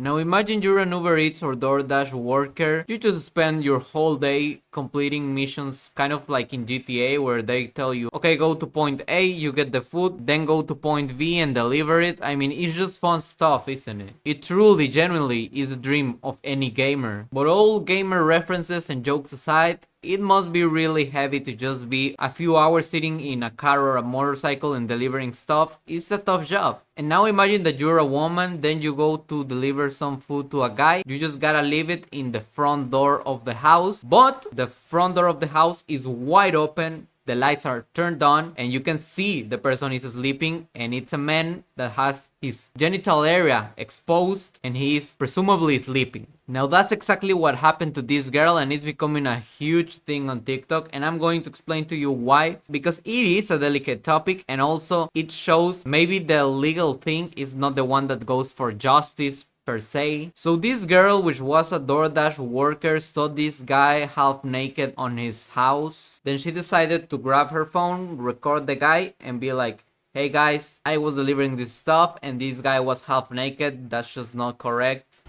Now imagine you're an Uber Eats or Doordash worker. You just spend your whole day completing missions kind of like in GTA where they tell you, okay, go to point A, you get the food, then go to point B and deliver it. I mean, it's just fun stuff, isn't it? It truly, genuinely is a dream of any gamer. But all gamer references and jokes aside, it must be really heavy to just be a few hours sitting in a car or a motorcycle and delivering stuff. It's a tough job. And now imagine that you're a woman, then you go to deliver some food to a guy. You just gotta leave it in the front door of the house. But the front door of the house is wide open. The lights are turned on and you can see the person is sleeping, and it's a man that has his genital area exposed and he is presumably sleeping. Now that's exactly what happened to this girl, and it's becoming a huge thing on TikTok, and I'm going to explain to you why. Because it is a delicate topic, and also it shows maybe the legal thing is not the one that goes for justice per se. So this girl, which was a Doordash worker, saw this guy half naked on his house. Then she decided to grab her phone, record the guy, and be like, hey guys, I was delivering this stuff and this guy was half naked. That's just not correct.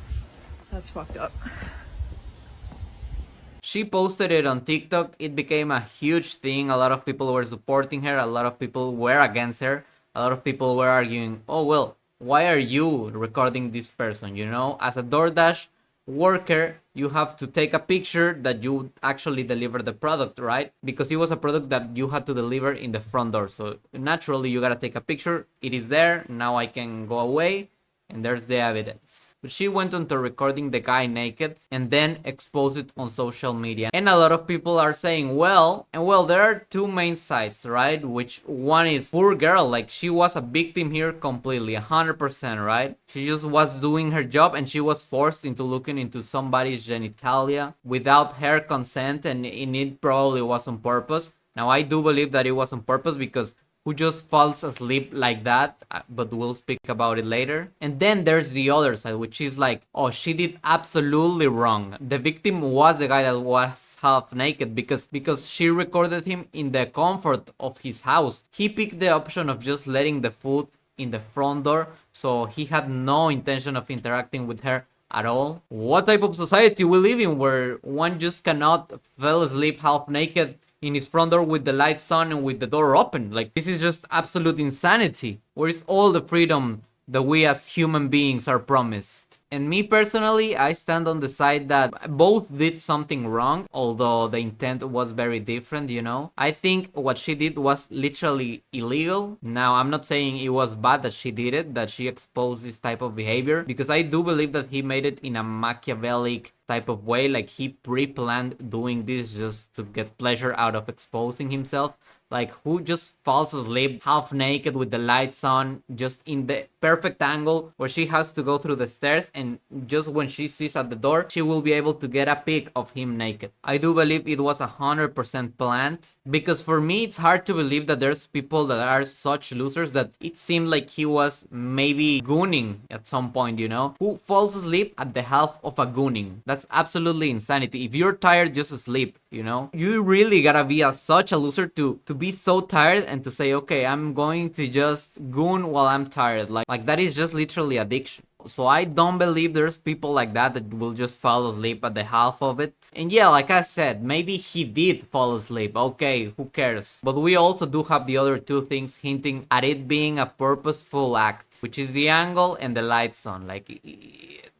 That's fucked up. She posted it on TikTok. It became a huge thing. A lot of people were supporting her. A lot of people were against her. A lot of people were arguing, oh well, why are you recording this person? You know, as a Doordash worker, you have to take a picture that you actually deliver the product, right? Because it was a product that you had to deliver in the front door. So naturally, you gotta take a picture. It is there. Now I can go away. And there's the evidence. But she went on to recording the guy naked and then exposed it on social media. And a lot of people are saying, well, there are two main sides, right? Which one is poor girl, like she was a victim here completely, 100%, right? She just was doing her job and she was forced into looking into somebody's genitalia without her consent, and it probably was on purpose. Now I do believe that it was on purpose, because who just falls asleep like that, but we'll speak about it later. And then there's the other side, which is like, oh, she did absolutely wrong. The victim was the guy that was half naked because she recorded him in the comfort of his house. He picked the option of just letting the food in the front door, so he had no intention of interacting with her at all. What type of society we live in where one just cannot fall asleep half naked in his front door with the lights on and with the door open? Like, this is just absolute insanity. Where is all the freedom that we as human beings are promised? And me personally, I stand on the side that both did something wrong, although the intent was very different, you know? I think what she did was literally illegal. Now, I'm not saying it was bad that she did it, that she exposed this type of behavior, because I do believe that he made it in a Machiavellic type of way, like he pre-planned doing this just to get pleasure out of exposing himself. Like, who just falls asleep half naked with the lights on, just in the perfect angle where she has to go through the stairs, and just when she sees at the door, she will be able to get a pic of him naked. I do believe it was 100% planned, because for me it's hard to believe that there's people that are such losers that it seemed like he was maybe gooning at some point, you know? Who falls asleep at the half of a gooning? That's absolutely insanity. If you're tired, just sleep, you know? You really gotta be such a loser to be so tired and to say, okay, I'm going to just goon while I'm tired. Like that is just literally addiction. So I don't believe there's people like that will just fall asleep at the half of it. And yeah, like I said, maybe he did fall asleep. Okay, who cares? But we also do have the other two things hinting at it being a purposeful act, which is the angle and the lights on. Like,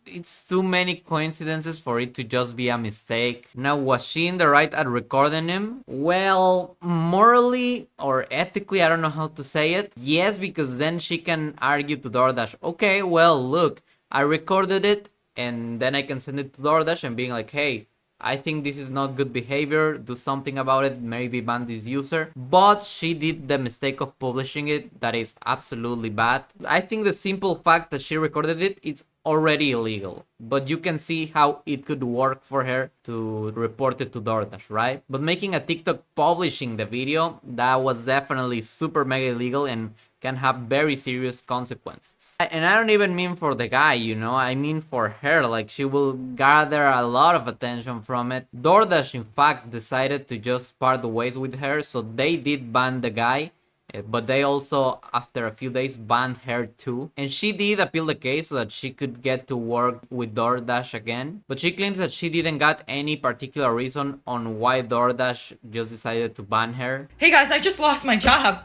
it's too many coincidences for it to just be a mistake. Now, was she in the right at recording him? Well, morally or ethically, I don't know how to say it. Yes, because then she can argue to Doordash, okay, well, look, I recorded it, and then I can send it to Doordash and being like, hey, I think this is not good behavior, do something about it, maybe ban this user. But she did the mistake of publishing it, that is absolutely bad. I think the simple fact that she recorded it, it's already illegal. But you can see how it could work for her to report it to Doordash, right? But making a TikTok publishing the video, that was definitely super mega illegal and can have very serious consequences. And I don't even mean for the guy, you know, I mean for her. Like, she will gather a lot of attention from it. Doordash, in fact, decided to just part the ways with her, so they did ban the guy, But they also, after a few days, banned her too. And she did appeal the case so that she could get to work with Doordash again. But she claims that she didn't got any particular reason on why Doordash just decided to ban her. Hey guys, I just lost my job.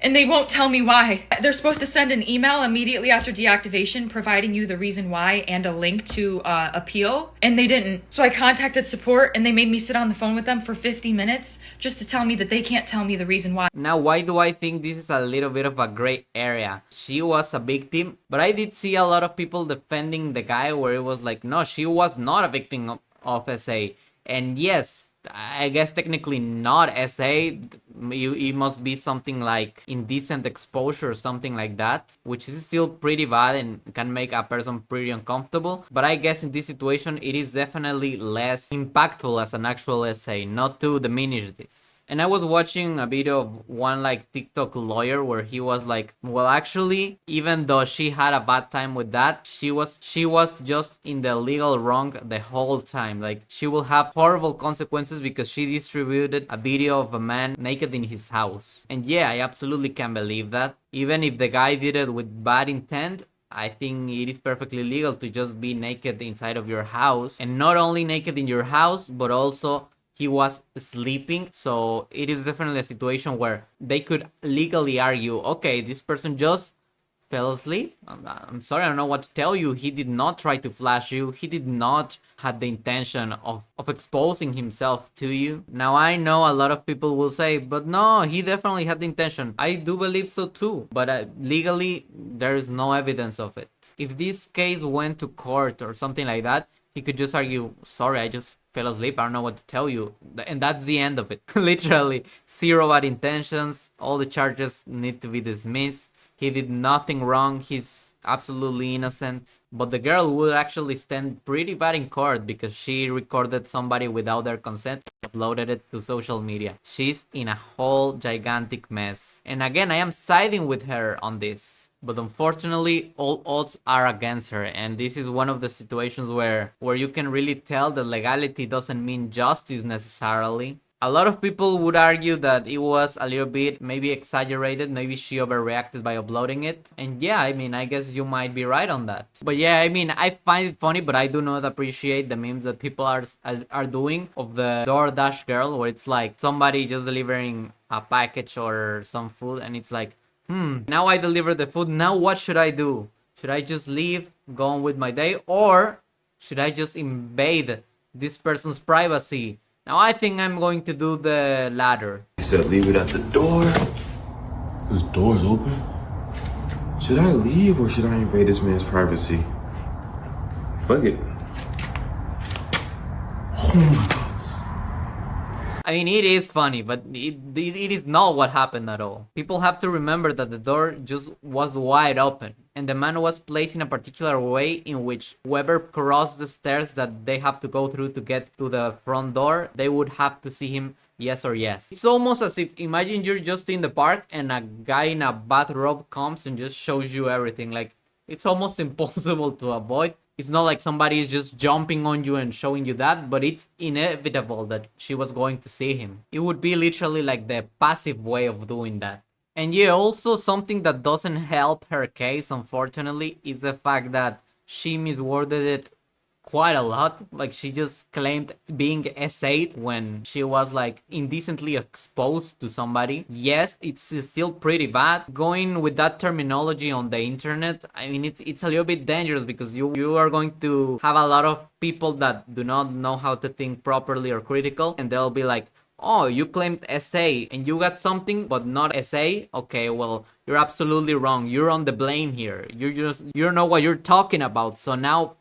And they won't tell me why. They're supposed to send an email immediately after deactivation providing you the reason why and a link to appeal. And they didn't. So I contacted support and they made me sit on the phone with them for 50 minutes just to tell me that they can't tell me the reason why. Now, why do I think this is a little bit of a gray area? She was a victim, but I did see a lot of people defending the guy where it was like, no, she was not a victim of SA. And yes, I guess technically not SA. It must be something like indecent exposure or something like that, which is still pretty bad and can make a person pretty uncomfortable. But I guess in this situation, it is definitely less impactful as an actual SA, not to diminish this. And I was watching a video of one like TikTok lawyer where he was like, well, actually, even though she had a bad time with that, she was just in the legal wrong the whole time. Like, she will have horrible consequences because she distributed a video of a man naked in his house. And yeah, I absolutely can believe that. Even if the guy did it with bad intent, I think it is perfectly legal to just be naked inside of your house. And not only naked in your house, but also he was sleeping. So it is definitely a situation where they could legally argue, okay, this person just fell asleep. I'm sorry, I don't know what to tell you. He did not try to flash you. He did not have the intention of exposing himself to you. Now, I know a lot of people will say, but no, he definitely had the intention. I do believe so too, but legally, there is no evidence of it. If this case went to court or something like that, he could just argue, sorry, I just fell asleep, I don't know what to tell you. And that's the end of it. Literally, zero bad intentions. All the charges need to be dismissed. He did nothing wrong. He's absolutely innocent. But the girl would actually stand pretty bad in court because she recorded somebody without their consent, uploaded it to social media. She's in a whole gigantic mess. And again, I am siding with her on this. But unfortunately, all odds are against her. And this is one of the situations where you can really tell that legality doesn't mean justice necessarily. A lot of people would argue that it was a little bit maybe exaggerated, maybe she overreacted by uploading it. And yeah, I mean, I guess you might be right on that. But yeah, I mean, I find it funny, but I do not appreciate the memes that people are doing of the Doordash girl, where it's like somebody just delivering a package or some food, and it's like, now I deliver the food, now what should I do? Should I just leave, go on with my day, or should I just invade this person's privacy? Now I think I'm going to do the latter. He said leave it at the door. This door's open. Should I leave or should I invade this man's privacy? Fuck it. Oh my god. I mean, it is funny, but it is not what happened at all. People have to remember that the door just was wide open, and the man was placed in a particular way in which whoever crossed the stairs that they have to go through to get to the front door, they would have to see him yes or yes. It's almost as if, imagine you're just in the park and a guy in a bathrobe comes and just shows you everything. Like, it's almost impossible to avoid. It's not like somebody is just jumping on you and showing you that, but it's inevitable that she was going to see him. It would be literally like the passive way of doing that. And yeah, also something that doesn't help her case, unfortunately, is the fact that she misworded it quite a lot. Like, she just claimed being S8 when she was like indecently exposed to somebody. Yes, it's still pretty bad. Going with that terminology on the internet, I mean, it's a little bit dangerous because you are going to have a lot of people that do not know how to think properly or critical, and they'll be like, oh, you claimed SA and you got something but not SA? Okay, well, you're absolutely wrong. You're on the blame here. You don't know what you're talking about. So now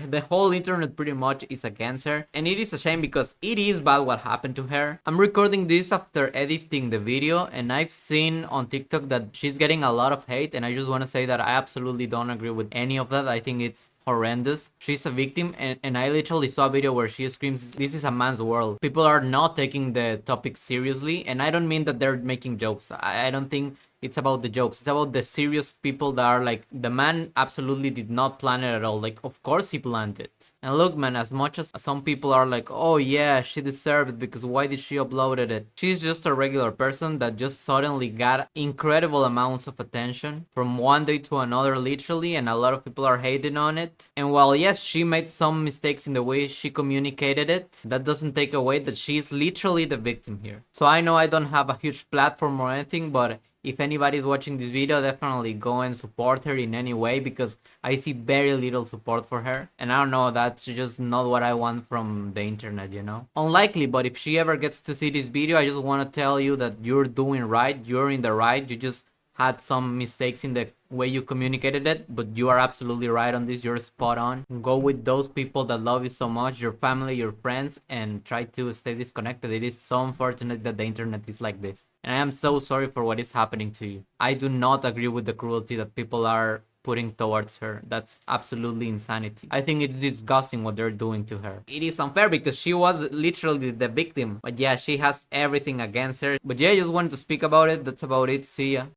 the whole internet pretty much is against her, and it is a shame because it is bad what happened to her. I'm recording this after editing the video, and I've seen on TikTok that she's getting a lot of hate, and I just want to say that I absolutely don't agree with any of that. I think it's horrendous. She's a victim, and I literally saw a video where she screams, this is a man's world. People are not taking the topic seriously, and I don't mean that they're making jokes. I don't think it's about the jokes. It's about the serious people that are like, the man absolutely did not plan it at all. Like, of course he planned it. And look, man, as much as some people are like, oh yeah, she deserved it because why did she uploaded it? She's just a regular person that just suddenly got incredible amounts of attention from one day to another, literally, and a lot of people are hating on it. And while yes, she made some mistakes in the way she communicated it, that doesn't take away that she's literally the victim here. So I know I don't have a huge platform or anything, but if anybody's watching this video, definitely go and support her in any way, because I see very little support for her. And I don't know, that's just not what I want from the internet, you know? Unlikely, but if she ever gets to see this video, I just want to tell you that you're doing right, you're in the right, you just had some mistakes in the way you communicated it, but you are absolutely right on this. You're spot on. Go with those people that love you so much, your family, your friends, and try to stay disconnected. It is so unfortunate that the internet is like this, and I am so sorry for what is happening to you. I do not agree with the cruelty that people are putting towards her. That's absolutely insanity. I think it's disgusting what they're doing to her. It is unfair because she was literally the victim, but yeah, she has everything against her. But yeah, I just wanted to speak about it. That's about it. See ya.